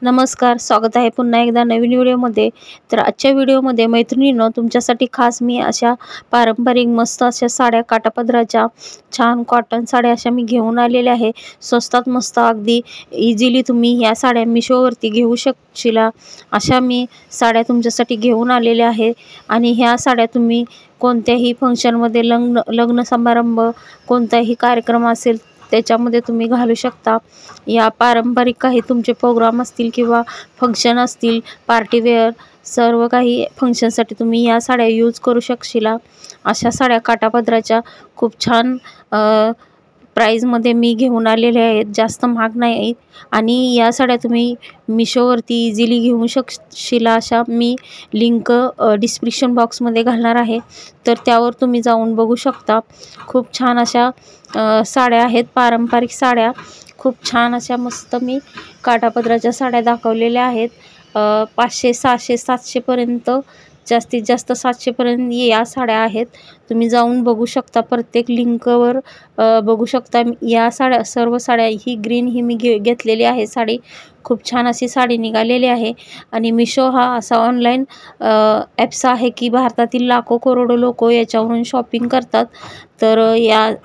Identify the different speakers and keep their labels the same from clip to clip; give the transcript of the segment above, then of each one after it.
Speaker 1: नमस्कार, स्वागत आहे पुन्हा एकदा नवीन व्हिडिओमध्ये। तर आजच्या व्हिडिओमध्ये मैत्रिणींनो, तुमच्यासाठी खास मी अशा पारंपरिक मस्त अशा साड्या काठापदराच्या छान कॉटन साड्या अशा मी घेऊन आलेल्या आहे। स्वस्तात मस्त अगदी इझिली तुम्ही ह्या साड्या मिशोवरती घेऊ शकशीला अशा मी साड्या तुमच्यासाठी घेऊन आलेल्या आहे। आणि ह्या साड्या तुम्ही कोणत्याही फंक्शनमध्ये लग्न समारंभ कोणताही कार्यक्रम असेल त्याच्यामध्ये तुम्ही घालू शकता। या पारंपरिक काही तुमचे प्रोग्राम असतील किंवा फंक्शन असतील, पार्टी वेअर सर्व काही फंक्शनसाठी तुम्ही या साड्या यूज करू शकशीला अशा साड्या काठापदराच्या खूप छान प्राइसमध्ये मी घेऊन आलेले आहेत। जास्त महाग नाही आणि या साड्या तुम्ही मिशोवरती इझिली घेऊ शकशीला अशा मी लिंक डिस्क्रिप्शन बॉक्समध्ये घालणार आहे, तर त्यावर तुम्ही जाऊन बघू शकता। खूप छान अशा साड्या आहेत, पारंपरिक साड्या खूप छान अशा मस्त मी काठापदराच्या साड्या दाखवलेल्या आहेत। 500 600 700 पर्यंत, जास्तीत जास्त 700 पर्यंत या साड्या आहेत। तुम्ही जाऊन बघू शकता, प्रत्येक लिंकवर बघू शकता। या साड्या सर्व साड्या ही ग्रीन ही मी घेतलेली आहे साडी, खूप छान अशी साडी निघालेली आहे। आणि मिशो हा असा ऑनलाईन ॲप्स आहे की भारतातील लाखो करोडो लोक याच्यावरून शॉपिंग करतात। तर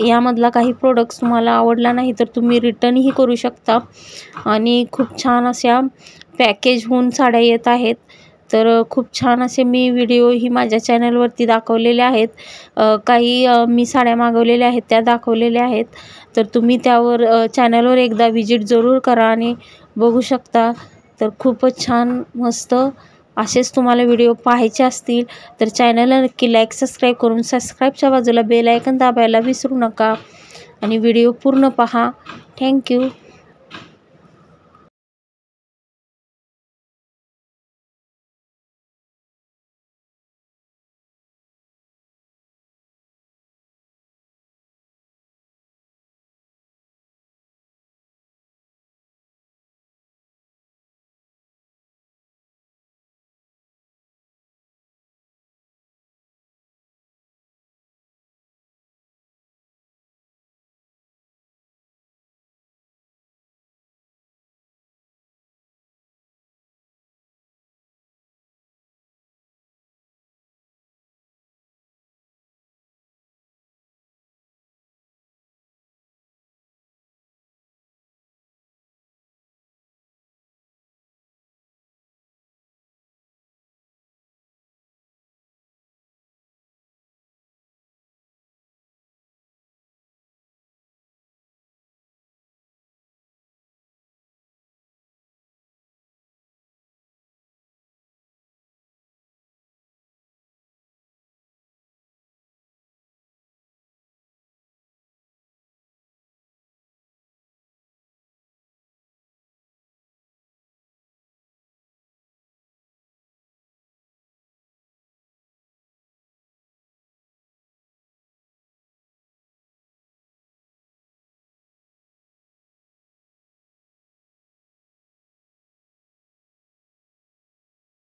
Speaker 1: यामधला काही प्रोडक्ट्स तुम्हाला आवडला नाही तर तुम्ही रिटर्नही करू शकता। आणि खूप छान अशा पॅकेज होऊन साड्या येत आहेत। तर खूप छान असे मी व्हिडिओ ही माझ्या चॅनलवरती दाखवलेले आहेत। काही मी साड्या मागवलेल्या आहेत त्या दाखवलेल्या आहेत, तर तुम्ही त्यावर चॅनलवर एकदा विजिट जरूर करा आणि बघू शकता। तर खूपच छान मस्त असेच तुम्हाला व्हिडिओ पाहायचे असतील तर चॅनलला नक्की लाईक सबस्क्राईब करून सबस्क्राईबच्या बाजूला बेल आयकॉन दाबायला विसरू नका आणि व्हिडिओ पूर्ण पहा। थँक्यू।